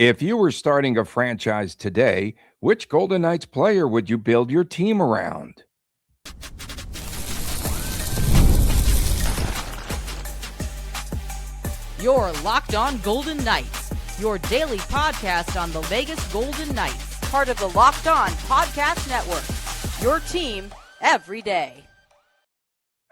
If you were starting a franchise today, which Golden Knights player would you build your team around? You're Locked On Golden Knights, your daily podcast on the Vegas Golden Knights, part of the Locked On Podcast Network, your team every day.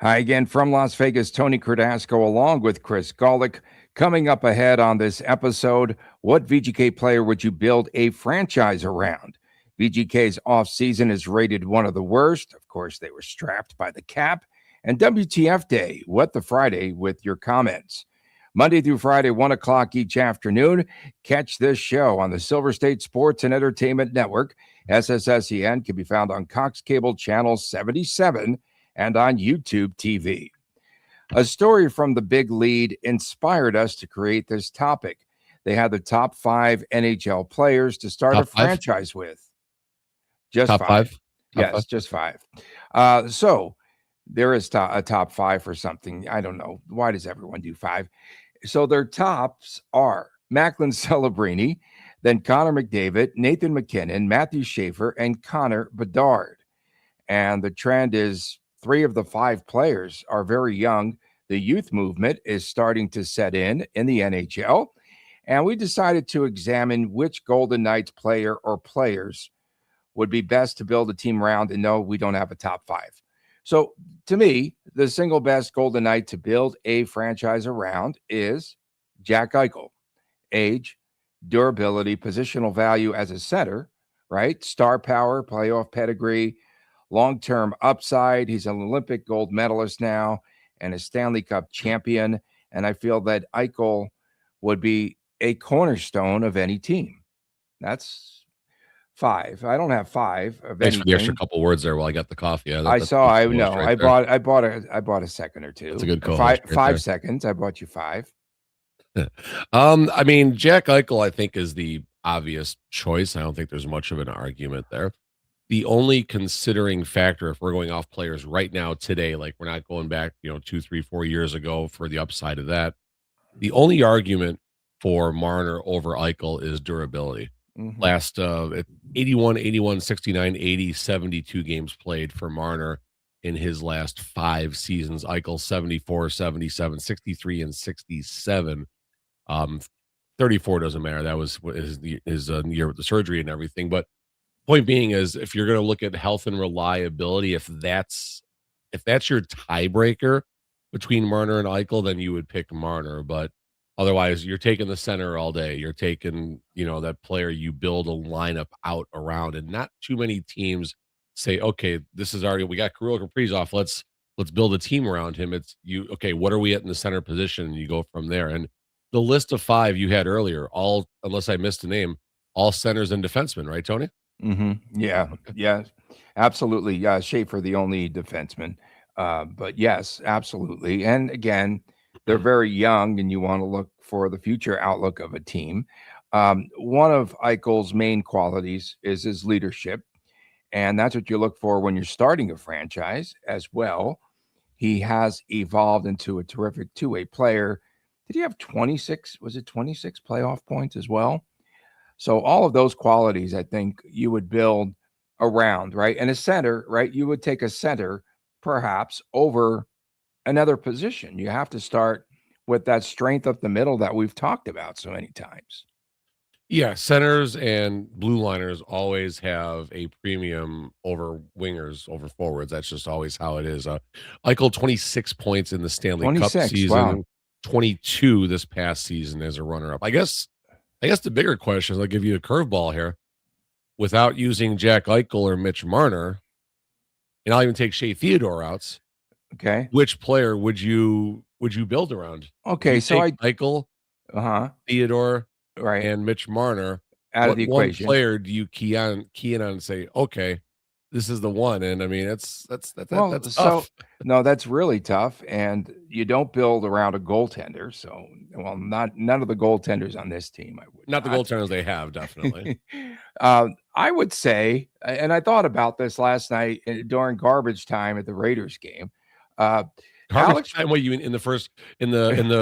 Hi again from Las Vegas, Tony Dasco along with Chris Gawlik. Coming up ahead on this episode, what VGK player would you build a franchise around? VGK's offseason is rated one of the worst. Of course, they were strapped by the cap. And WTF Day, What the Friday, with your comments. Monday through Friday, 1 o'clock each afternoon. Catch this show on the Silver State Sports and Entertainment Network. SSSEN can be found on Cox Cable Channel 77 and on YouTube TV. A story from the Big Lead inspired us to create this topic. They had the top 5 NHL players to start a franchise with. Just top five? Yes, five? Just 5. So there is a top 5 for something. I don't know. Why does everyone do 5? So their tops are Macklin Celebrini, then Connor McDavid, Nathan McKinnon, Matthew Schaefer, and Connor Bedard. And the trend is 3 of the 5 players are very young. The youth movement is starting to set in the NHL. And we decided to examine which Golden Knights player or players would be best to build a team around. And no, we don't have a top 5. So to me, the single best Golden Knight to build a franchise around is Jack Eichel. Age, durability, positional value as a center, right? Star power, playoff pedigree, long-term upside. He's an Olympic gold medalist now and a Stanley Cup champion. And I feel that Eichel would be a cornerstone of any team. That's 5. I don't have 5 of Thanks anything. for the extra couple words there while I got the coffee. I bought a second or two. That's a good call. 5 seconds. I bought you 5. I mean, Jack Eichel, I think, is the obvious choice. I don't think there's much of an argument there. The only considering factor, if we're going off players right now today, like we're not going back, 2, 3, 4 years ago for the upside of that. The only argument for Marner over Eichel is durability. Mm-hmm. Last 81, 69, 80, 72 games played for Marner in his last 5 seasons. Eichel 74, 77, 63, and 67. 34 doesn't matter. That was his year with the surgery and everything. But point being is, if you're going to look at health and reliability, if that's your tiebreaker between Marner and Eichel, then you would pick Marner. But otherwise, you're taking the center all day. You're taking, that player you build a lineup out around, and not too many teams say, okay, this is already, we got Kirill Kaprizov. Let's build a team around him. It's you. Okay, what are we at in the center position? And you go from there. And the list of 5 you had earlier, all, unless I missed a name, all centers and defensemen, right, Tony? Mm-hmm. Yeah. Okay. Yeah, absolutely. Yeah. Schaefer, the only defenseman. But yes, absolutely. And again, they're very young, and you want to look for the future outlook of a team. One of Eichel's main qualities is his leadership, and that's what you look for when you're starting a franchise as well. He has evolved into a terrific two-way player. Did he have 26? Was it 26 playoff points as well? So all of those qualities, I think you would build around, right? And a center, right? You would take a center perhaps over another position. You have to start with that strength up the middle that we've talked about so many times. Yeah, centers and blue liners always have a premium over wingers, over forwards. That's just always how it is. Eichel, 26 points in the Stanley Cup season, wow. 22 this past season as a runner-up. I guess the bigger question is, I'll give you a curveball here. Without using Jack Eichel or Mitch Marner, and I'll even take Shea Theodore out. Okay. Which player would you build around? Okay, so Eichel, Theodore, right, and Mitch Marner out of the equation. One player do you key in on and say, okay, this is the one? And I mean, that's tough. No, that's really tough. And you don't build around a goaltender. So, none of the goaltenders on this team. I would not the goaltenders they have, definitely. I would say, and I thought about this last night during garbage time at the Raiders game. Garbage Alex time? What you mean in the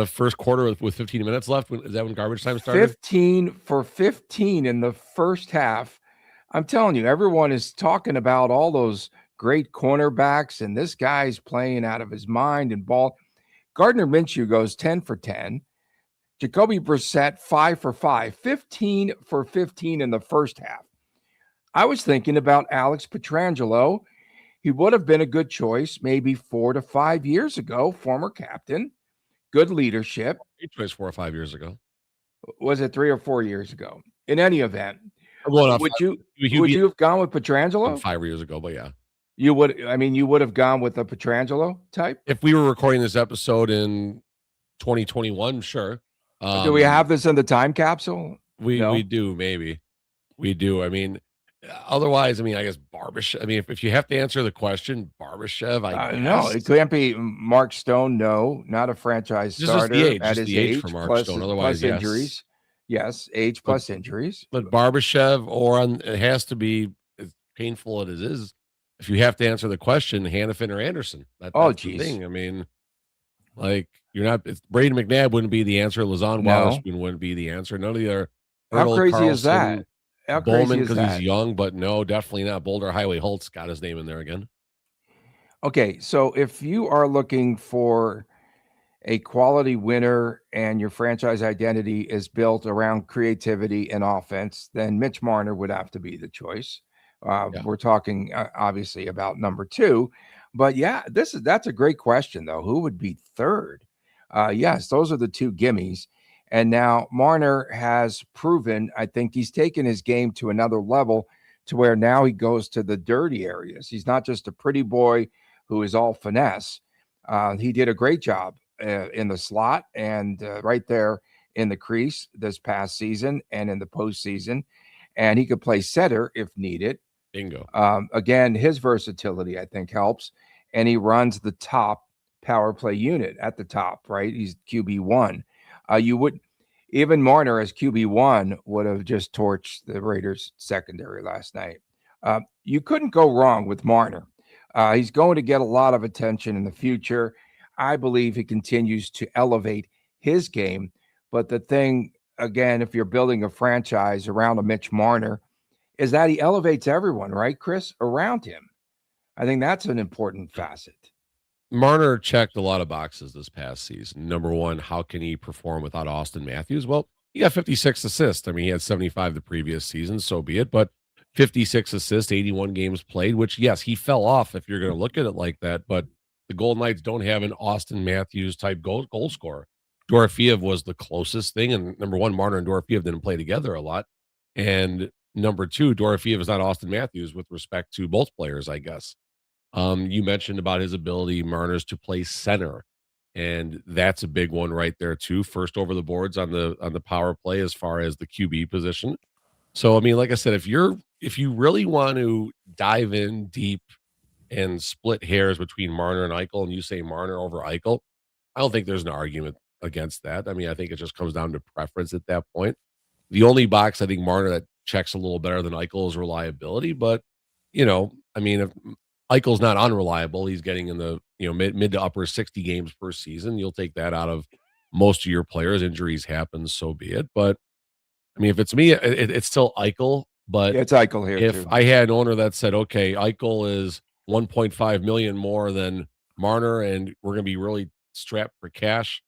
first quarter with 15 minutes left? Is that when garbage time started? 15 for 15 in the first half. I'm telling you, everyone is talking about all those great cornerbacks, and this guy's playing out of his mind and ball. Gardner Minshew goes 10 for 10. Jacoby Brissett 5 for 5, 15 for 15 in the first half. I was thinking about Alex Pietrangelo. He would have been a good choice maybe 4 to 5 years ago, former captain, good leadership. Great choice 4 or 5 years ago. Was it 3 or 4 years ago? In any event, Well, would you have gone with Pietrangelo? 5 years ago, but yeah. You would have gone with the Pietrangelo type? If we were recording this episode in 2021, sure. Do we have this in the time capsule? We do, maybe. We do. I mean, otherwise, I guess Barbashev. I mean, if you have to answer the question, Barbashev, I guess. No, it can't be Mark Stone. No, not a franchise starter at his age for Mark Stone. Otherwise, plus injuries. Yes, age plus injuries. But Barbashev, it has to be, as painful as it is, if you have to answer the question, Hannafin or Anderson. That's the thing. I mean, like, you're not. Braden McNabb wouldn't be the answer. Lazon Wallace wouldn't be the answer. None of the other. How crazy is that? Bowman, because he's young, but no, definitely not. Boulder Highway Holtz got his name in there again. Okay, so if you are looking for a quality winner and your franchise identity is built around creativity and offense, then Mitch Marner would have to be the choice. We're talking obviously about number 2, but yeah, that's a great question though. Who would be third? Yes, those are the 2 gimmies. And now Marner has proven, I think he's taken his game to another level to where now he goes to the dirty areas. He's not just a pretty boy who is all finesse. He did a great job in the slot and right there in the crease this past season and in the postseason. And he could play center if needed. Bingo. Again, his versatility, I think, helps. And he runs the top power play unit at the top, right? He's QB1. Even Marner as QB1 would have just torched the Raiders secondary last night. You couldn't go wrong with Marner. He's going to get a lot of attention in the future. I believe he continues to elevate his game. But the thing, again, if you're building a franchise around a Mitch Marner, is that he elevates everyone, right, Chris, around him. I think that's an important facet. Marner checked a lot of boxes this past season. Number 1, how can he perform without Austin Matthews? Well, he got 56 assists. I mean, he had 75 the previous season, so be it. But 56 assists, 81 games played, which, yes, he fell off if you're going to look at it like that. But the Golden Knights don't have an Austin Matthews type goal scorer. Dorofeyev was the closest thing. And number 1, Marner and Dorofeyev didn't play together a lot. And number 2, Dorofeyev is not Austin Matthews with respect to both players, I guess. You mentioned about his ability, Marner's, to play center, and that's a big one right there too. First over the boards on the power play as far as the QB position. So I mean, like I said, if you really want to dive in deep and split hairs between Marner and Eichel, and you say Marner over Eichel, I don't think there's an argument against that. I mean, I think it just comes down to preference at that point. The only box I think Marner that checks a little better than Eichel is reliability, but I mean, if Eichel's not unreliable, he's getting in the mid to upper 60 games per season. You'll take that out of most of your players. Injuries happen, so be it. But I mean, if it's me, it's still Eichel. But it's Eichel here. If I had an owner that said, okay, Eichel is 1.5 million more than Marner, and we're going to be really strapped for cash,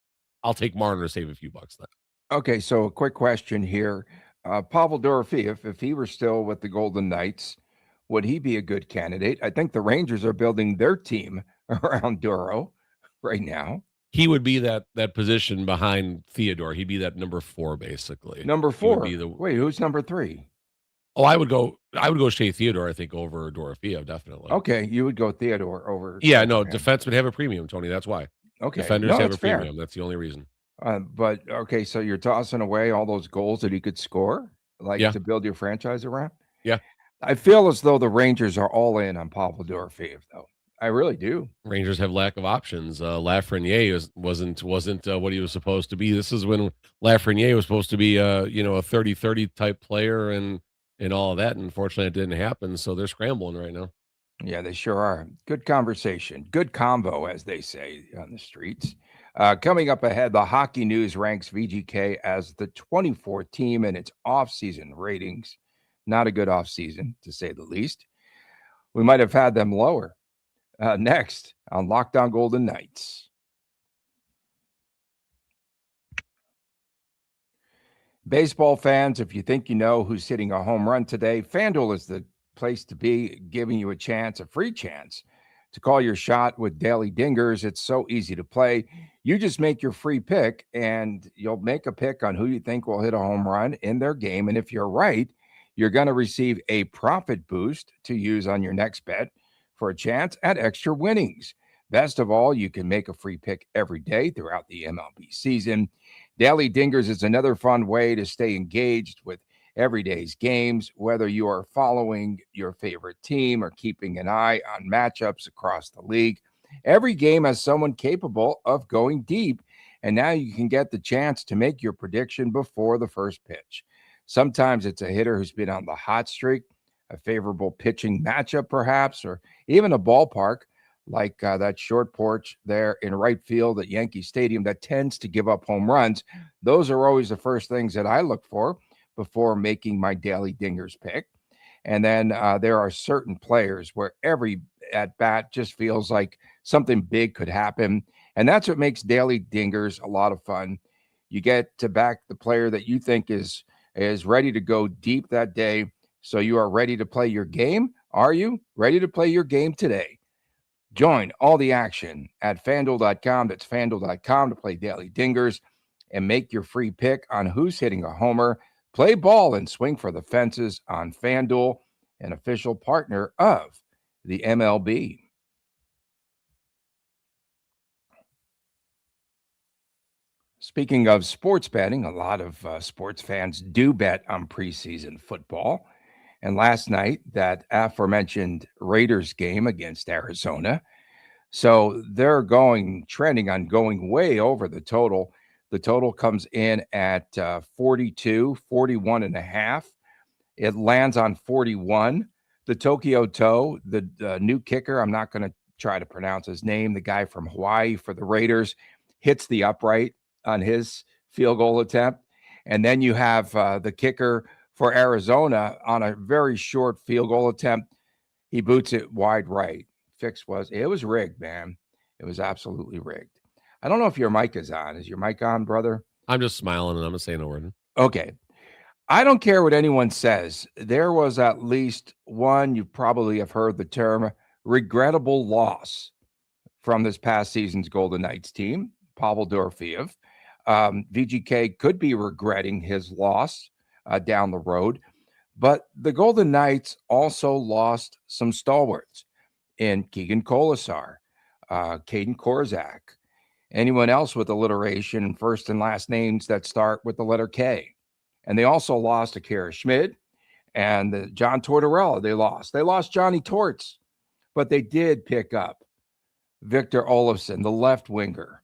I'll take Marner to save a few bucks then. Okay, so a quick question here. Pavel Dorofeyev, if he were still with the Golden Knights, would he be a good candidate? I think the Rangers are building their team around Doro right now. He would be that position behind Theodore. He'd be that number 4, basically. Number 4. Wait, who's number 3? Oh, I would go Shea Theodore, I think, over Dorofeyev, definitely. Okay, you would go Theodore over. Yeah, no, defensemen have a premium, Tony. That's why. Okay, defenders have a premium. That's the only reason. But okay, so you're tossing away all those goals that he could score, to build your franchise around. Yeah. I feel as though the Rangers are all in on Pavel Dorofeyev, though. I really do. Rangers have lack of options. Lafreniere wasn't what he was supposed to be. This is when Lafreniere was supposed to be a 30-30 type player and all of that. And unfortunately, it didn't happen. So they're scrambling right now. Yeah, they sure are. Good conversation. Good combo, as they say on the streets. Coming up ahead, the hockey news ranks VGK as the 24th team in its offseason ratings. Not a good offseason, to say the least. We might have had them lower. Next on Locked On Golden Knights. Baseball fans, if you think you know who's hitting a home run today, FanDuel is the place to be, giving you a chance, a free chance to call your shot with daily dingers. It's so easy to play. You just make your free pick and you'll make a pick on who you think will hit a home run in their game. And if you're right, you're going to receive a profit boost to use on your next bet for a chance at extra winnings. Best of all, you can make a free pick every day throughout the MLB season. Daily Dingers is another fun way to stay engaged with everyday's games, whether you are following your favorite team or keeping an eye on matchups across the league. Every game has someone capable of going deep, and now you can get the chance to make your prediction before the first pitch. Sometimes it's a hitter who's been on the hot streak, a favorable pitching matchup perhaps, or even a ballpark like that short porch there in right field at Yankee Stadium that tends to give up home runs. Those are always the first things that I look for before making my daily dingers pick. And then there are certain players where every at bat just feels like something big could happen. And that's what makes daily dingers a lot of fun. You get to back the player that you think is ready to go deep that day. So you are ready to play your game. Are you ready to play your game today? Join all the action at FanDuel.com. That's FanDuel.com to play daily dingers and make your free pick on who's hitting a homer. Play ball and swing for the fences on FanDuel, an official partner of the MLB. Speaking of sports betting, a lot of sports fans do bet on preseason football. And last night, that aforementioned Raiders game against Arizona. So they're trending on going way over the total. The total comes in at 41 and a half. It lands on 41. The Tokyo Toe, the new kicker, I'm not going to try to pronounce his name, the guy from Hawaii for the Raiders, hits the upright on his field goal attempt. And then you have the kicker for Arizona on a very short field goal attempt. He boots it wide right. It was rigged, man. It was absolutely rigged. I don't know if your mic is on. Is your mic on, brother? I'm just smiling and I'm going to say no word. Okay. I don't care what anyone says. There was at least one, you probably have heard the term, regrettable loss from this past season's Golden Knights team, Pavel Dorofeyev. VGK could be regretting his loss down the road. But the Golden Knights also lost some stalwarts in Keegan Colasar, Caden Korzak, anyone else with alliteration, first and last names that start with the letter K. And they also lost Akira Schmid and John Tortorella. They lost Johnny Torts, but they did pick up Victor Olofsson, the left winger.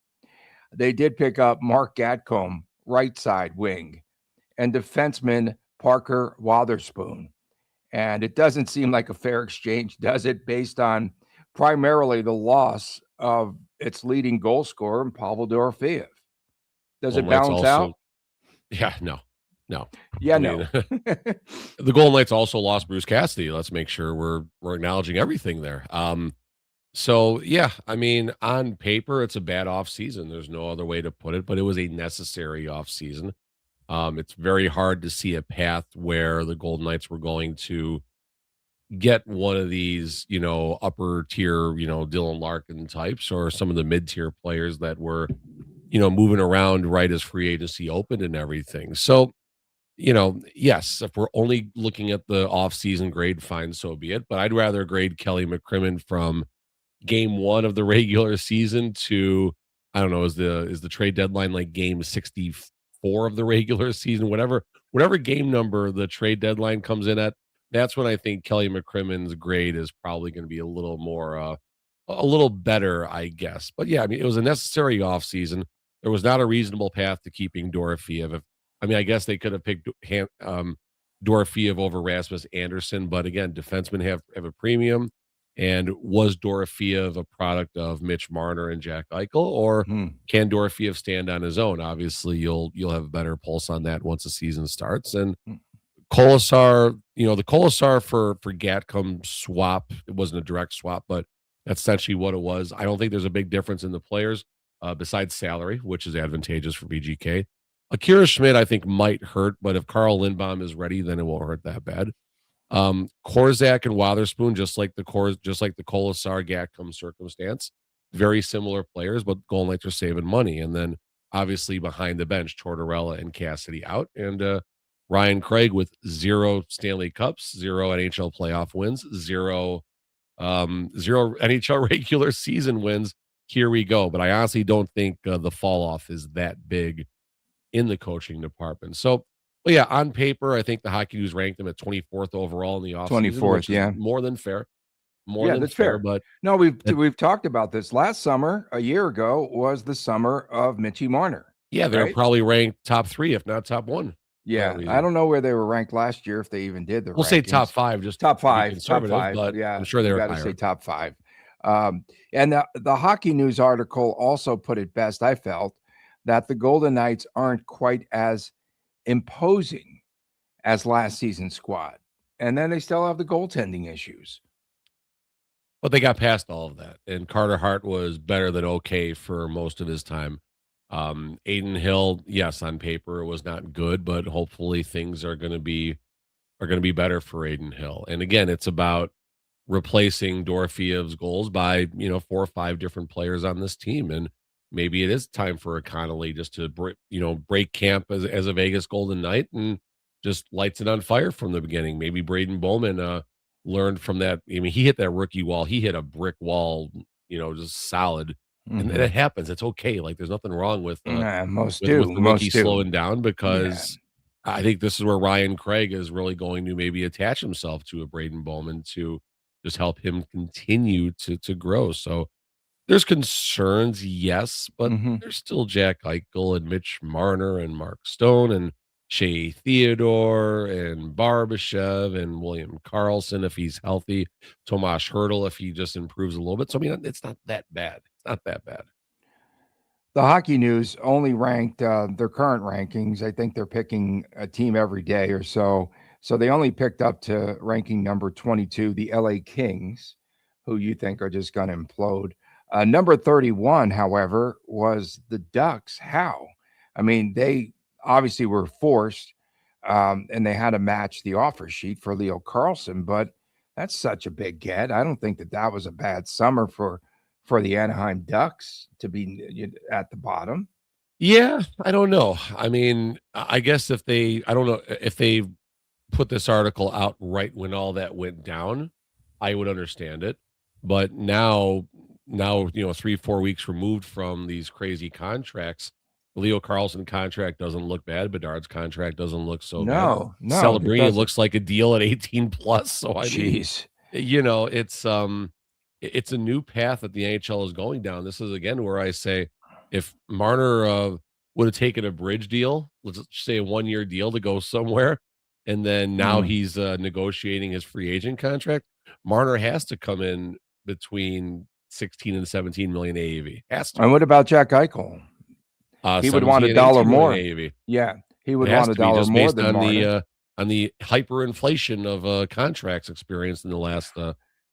They did pick up Mark Gatcomb, right side wing, and defenseman Parker Wotherspoon. And it doesn't seem like a fair exchange, does it, based on primarily the loss of its leading goal scorer, Pavel Dorofeyev? Does it balance out? Yeah, no. Yeah, no. The Golden Knights also lost Bruce Cassidy. Let's make sure we're acknowledging everything there. So, yeah, I mean, on paper, it's a bad offseason. There's no other way to put it, but it was a necessary offseason. It's very hard to see a path where the Golden Knights were going to get one of these, upper tier, Dylan Larkin types or some of the mid-tier players that were, moving around right as free agency opened and everything. So, yes, if we're only looking at the offseason grade, fine, so be it. But I'd rather grade Kelly McCrimmon from game 1 of the regular season to, I don't know, is the trade deadline like game 64 of the regular season, whatever game number the trade deadline comes in at, that's when I think Kelly McCrimmon's grade is probably going to be a little more, a little better, I guess. But yeah, I mean, it was a necessary offseason. There was not a reasonable path to keeping Dorofeyev. I guess they could have picked Dorofeyev over Rasmus Anderson, but again, defensemen have a premium. And was Dorofeyev a product of Mitch Marner and Jack Eichel, or can Dorofeyev stand on his own? Obviously, you'll have a better pulse on that once the season starts. And Kolasar, the Kolasar for Gatcomb swap, it wasn't a direct swap, but that's essentially what it was. I don't think there's a big difference in the players besides salary, which is advantageous for VGK. Akira Schmidt, I think, might hurt, but if Carl Lindbaum is ready, then it won't hurt that bad. Korzak and Wotherspoon, just like the Kolasar Gatcomb circumstance, very similar players, but Golden Knights are saving money. And then obviously behind the bench, Tortorella and Cassidy out, and Ryan Craig with 0 Stanley Cups, 0 NHL playoff wins, 0 NHL regular season wins. Here we go. But I honestly don't think the fall off is that big in the coaching department. So, but yeah, on paper, I think the Hockey News ranked them at 24th overall in the offseason. 24th, yeah. More than fair. That's fair. But no, we've talked about this. Last summer, a year ago, was the summer of Mitchie Marner. Yeah, they're probably ranked top 3, if not top 1. Yeah, I don't know where they were ranked last year, if they even did the We'll rankings. say top 5, just top 5, but yeah, I'm sure they were got to higher. say top 5. And the Hockey News article also put it best, I felt, that the Golden Knights aren't quite as imposing as last season's squad. And then they still have the goaltending issues. But they got past all of that. And Carter Hart was better than okay for most of his time. Aiden Hill, yes, on paper it was not good, but hopefully things are going to be better for Aiden Hill. And again, it's about replacing Dorofeyev's goals by 4 or 5 different players on this team, and maybe it is time for a Connolly just to break camp as a Vegas Golden Knight and just lights it on fire from the beginning. Maybe Braden Bowman learned from that. I mean, he hit that rookie wall. He hit a brick wall, just solid. And it happens. It's okay. Like, there's nothing wrong with most the rookie do. slowing down, because I think this is where Ryan Craig is really going to maybe attach himself to a Braden Bowman to just help him continue to grow. So there's concerns, yes, but there's still Jack Eichel and Mitch Marner and Mark Stone and Shea Theodore and Barbashev and William Karlsson if he's healthy, Tomas Hertl if he just improves a little bit. So I mean, it's not that bad. Not that bad. The Hockey News only ranked their current rankings. I think they're picking a team every day or so. So they only picked up to ranking number 22, the LA Kings, who you think are just going to implode. Number 31, however, was the Ducks. How? I mean, they obviously were forced, and they had to match the offer sheet for Leo Carlsson, but that's such a big get. I don't think that was a bad summer for the Anaheim Ducks to be at the bottom. Yeah, I don't know. I mean, I guess I don't know if they put this article out right when all that went down, I would understand it. But now 3-4 weeks removed from these crazy contracts, the Leo Carlsson contract doesn't look bad. Bedard's contract doesn't look so bad. No. Celebrini looks like a deal at 18 plus. So I mean, it's a new path that the NHL is going down. This is again where I say, if Marner would have taken a bridge deal, let's say a 1-year deal to go somewhere, and then now he's negotiating his free agent contract, Marner has to come in between 16 and 17 million AAV. Has to. And what about Jack Eichel? He would want $1 more. AAV. Yeah, he would want $1 more than Marner. On the hyperinflation of contracts experienced in the last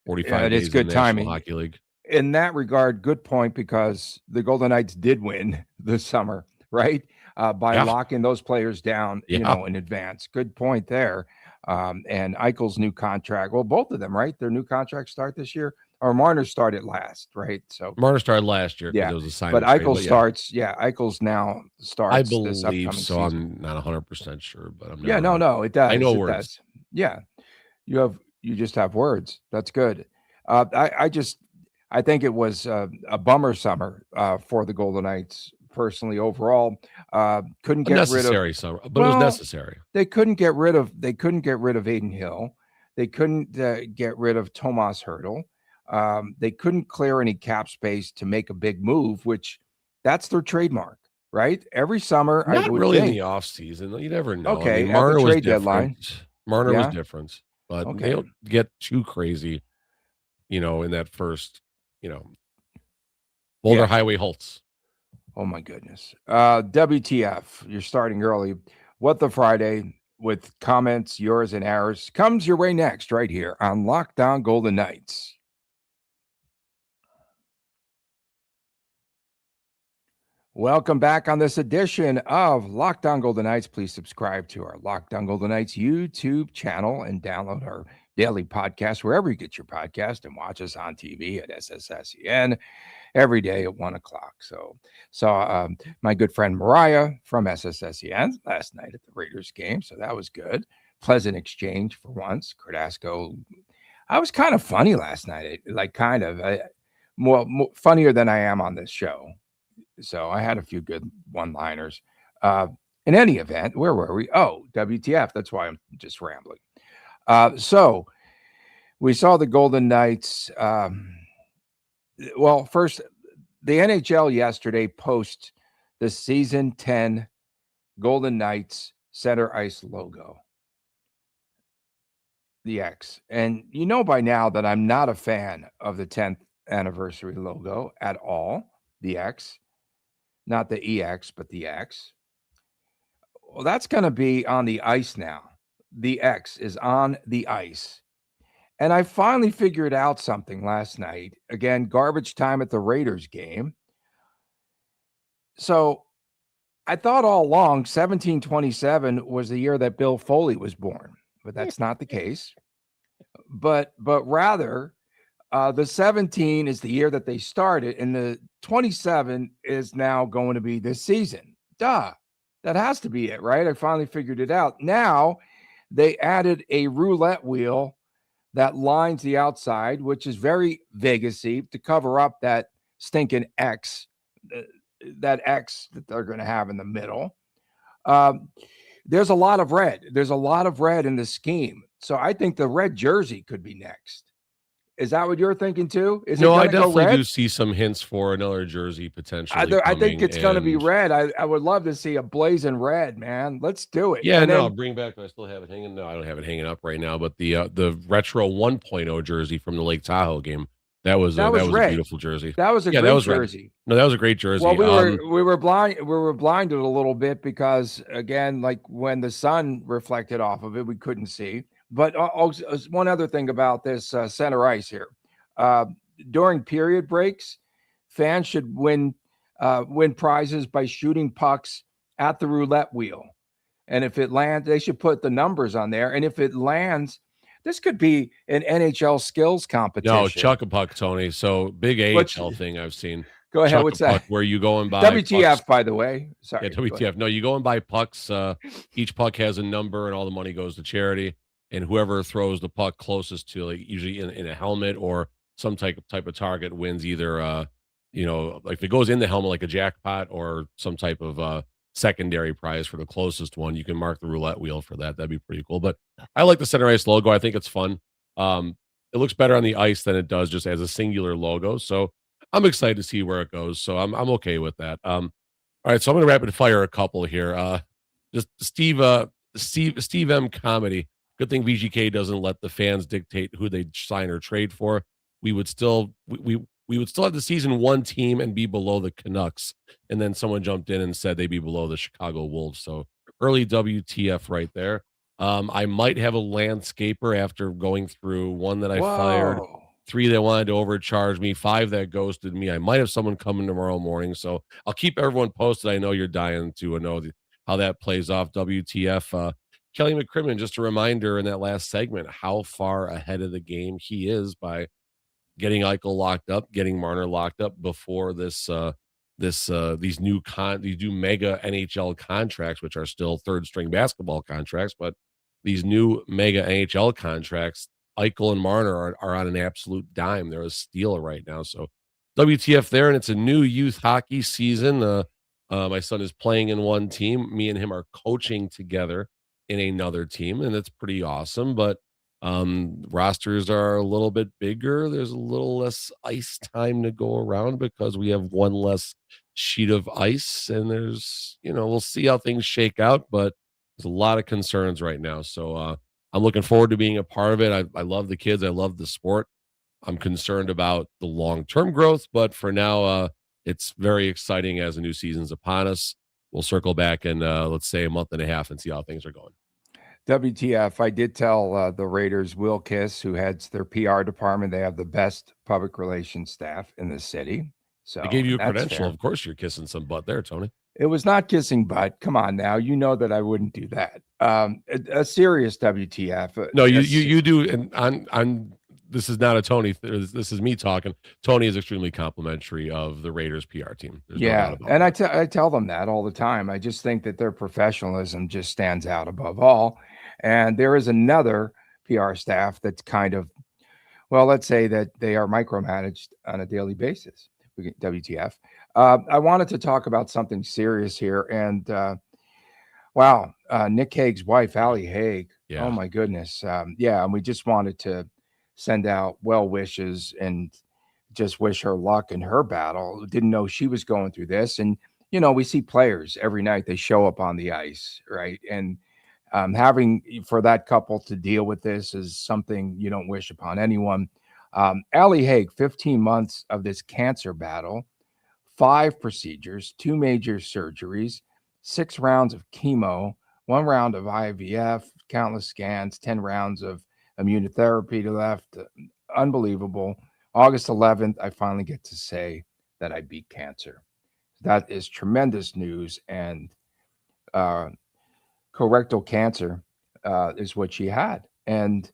45 days. It's good timing. Hockey League. In that regard, good point, because the Golden Knights did win this summer, right? By locking those players down, in advance. Good point there. And Eichel's new contract. Well, both of them, right? Their new contracts start this year, or Marner started last, right? So Marner started last year. Yeah, it was a sign but Eichel starts. Yeah, Eichel's now starts. I believe this upcoming so. Season. I'm not 100% sure, but I'm. No, it does. I know it words. Does. Yeah, you just have words. That's good. I think it was a bummer summer for the Golden Knights personally. Overall, couldn't get rid of summer, but it was necessary. They couldn't get rid of Aiden Hill. They couldn't get rid of Tomas Hertl. They couldn't clear any cap space to make a big move, which that's their trademark, right? Every summer, not I would really think, in the off season. You never know. Okay, I mean, Marner at the trade deadline. Marner was different, but they don't get too crazy. in that first, Boulder Yeah. Highway Holtz. Oh my goodness. WTF, you're starting early. What the Friday with comments, yours and ours, comes your way next right here on Lockdown Golden Knights. Welcome back on this edition of Lockdown Golden Knights. Please subscribe to our Lockdown Golden Knights YouTube channel and download our daily podcast wherever you get your podcast, and watch us on TV at SSSEN every day at 1 o'clock. So saw my good friend Mariah from SSSEN last night at the Raiders game, so that was good. Pleasant exchange for once. Dasco, I was kind of funny last night, more funnier than I am on this show. So I had a few good one-liners. In any event, where were we? Oh, WTF. That's why I'm just rambling. So we saw the Golden Knights. Well, first, the NHL yesterday posted the season 10 Golden Knights center ice logo, the X. And you know by now that I'm not a fan of the 10th anniversary logo at all, the X. Not the EX, but the X. Well, that's going to be on the ice now. The X is on the ice. And I finally figured out something last night. Again, garbage time at the Raiders game. So I thought all along 1727 was the year that Bill Foley was born, but that's not the case. But rather, the 17 is the year that they started, and the 27 is now going to be this season. Duh. That has to be it, right? I finally figured it out. Now they added a roulette wheel that lines the outside, which is very Vegas-y, to cover up that stinking X, that X that they're going to have in the middle. There's a lot of red. There's a lot of red in the scheme. So I think the red jersey could be next. Is that what you're thinking too? No, I definitely do see some hints for another jersey potentially. I think it's going to be red. I would love to see a blazing red, man. Let's do it. Yeah, no, bring back. I still have it hanging. No, I don't have it hanging up right now. But the retro 1.0 jersey from the Lake Tahoe game, that was a beautiful jersey. That was a great jersey. Red. No, that was a great jersey. Well, we were blinded a little bit because, again, like when the sun reflected off of it, we couldn't see. But one other thing about this center ice here. During period breaks, fans should win prizes by shooting pucks at the roulette wheel. And if it lands, they should put the numbers on there. And if it lands, this could be an NHL skills competition. No, chuck a puck, Tony. So big AHL thing I've seen. Go ahead. What's that? Where you go and buy WTF, pucks. By the way. Sorry. Yeah, WTF. No, you go and buy pucks. Each puck has a number, and all the money goes to charity. And whoever throws the puck closest to, like, usually in a helmet or some type of target, wins either, like if it goes in the helmet, like a jackpot, or some type of secondary prize for the closest one. You can mark the roulette wheel for that. That'd be pretty cool. But I like the center ice logo. I think it's fun. It looks better on the ice than it does just as a singular logo. So I'm excited to see where it goes. So I'm okay with that. All right, so I'm going to rapid fire a couple here. Just Steve M comedy. Good thing VGK doesn't let the fans dictate who they sign or trade for. We would still have the season one team and be below the Canucks. And then someone jumped in and said they'd be below the Chicago Wolves. So early WTF right there. I might have a landscaper after going through one that I fired, 3 that wanted to overcharge me, 5 that ghosted me. I might have someone coming tomorrow morning. So I'll keep everyone posted. I know you're dying to know how that plays off. WTF. Kelly McCrimmon, just a reminder in that last segment how far ahead of the game he is by getting Eichel locked up, getting Marner locked up before these new mega NHL contracts, which are still third string basketball contracts, but these new mega NHL contracts, Eichel and Marner are on an absolute dime. They're a steal right now. So WTF there, and it's a new youth hockey season. My son is playing in one team. Me and him are coaching together in another team, and it's pretty awesome. But rosters are a little bit bigger. There's a little less ice time to go around because we have one less sheet of ice, and there's, we'll see how things shake out, but there's a lot of concerns right now. So I'm looking forward to being a part of it. I love the kids. I love the sport. I'm concerned about the long-term growth, but for now, it's very exciting as the new season's upon us. We'll circle back in, let's say, a month and a half and see how things are going. WTF, I did tell the Raiders, Will Kiss, who heads their PR department, they have the best public relations staff in the city. So I gave you a that's credential. fair. Of course, you're kissing some butt there, Tony. It was not kissing butt. Come on now. You know that I wouldn't do that. A serious WTF. No, you do. And on this is not a Tony. This is me talking. Tony is extremely complimentary of the Raiders PR team. There's no doubt about and that. I tell them that all the time. I just think that their professionalism just stands out above all. And there is another PR staff that's kind of, well, let's say that they are micromanaged on a daily basis. WTF. I wanted to talk about something serious here. And wow, Nick Hague's wife, Allie Hague. Yeah. Oh, my goodness. And we just wanted to send out well wishes and just wish her luck in her battle. Didn't know she was going through this. And, we see players every night. They show up on the ice, right? And having for that couple to deal with this is something you don't wish upon anyone. Allie Hague, 15 months of this cancer battle, 5 procedures, 2 major surgeries, 6 rounds of chemo, 1 round of IVF, countless scans, 10 rounds of immunotherapy left. Unbelievable. August 11th, I finally get to say that I beat cancer. That is tremendous news. And colorectal cancer is what she had. And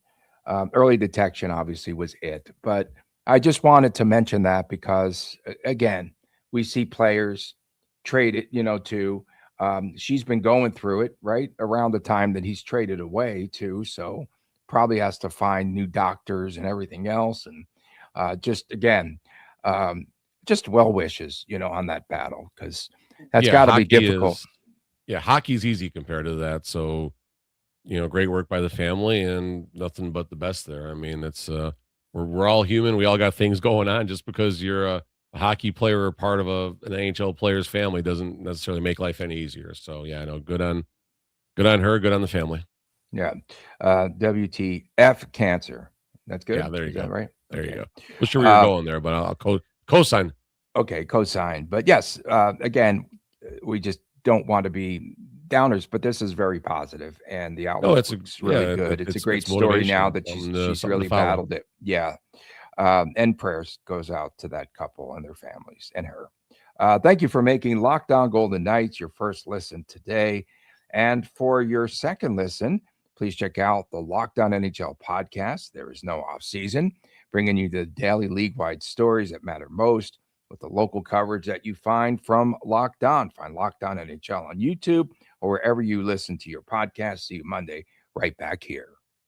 early detection obviously was it. But I just wanted to mention that because, again, we see players traded, to she's been going through it right around the time that he's traded away too. So probably has to find new doctors and everything else. And just well wishes, on that battle, because that's got to be difficult. Hockey's easy compared to that. So, great work by the family and nothing but the best there. I mean, it's we're all human. We all got things going on. Just because you're a hockey player or part of an NHL player's family doesn't necessarily make life any easier. So yeah, no, good on her, good on the family. Yeah. WTF cancer. That's good. Yeah, there you Is go. that right? There Okay. you go. Not sure where you're going there, but I'll co-sign. Okay, co-sign. But yes, again, we just don't want to be downers, but this is very positive, and the outlook looks really good. It's a great story now that she's really battled it. Yeah. And prayers goes out to that couple and their families and her. Thank you for making Locked On Golden Knights your first listen today. And for your second listen, please check out the Locked On NHL podcast. There is no offseason, bringing you the daily league-wide stories that matter most with the local coverage that you find from Locked On. Find Locked On NHL on YouTube or wherever you listen to your podcast. See you Monday right back here.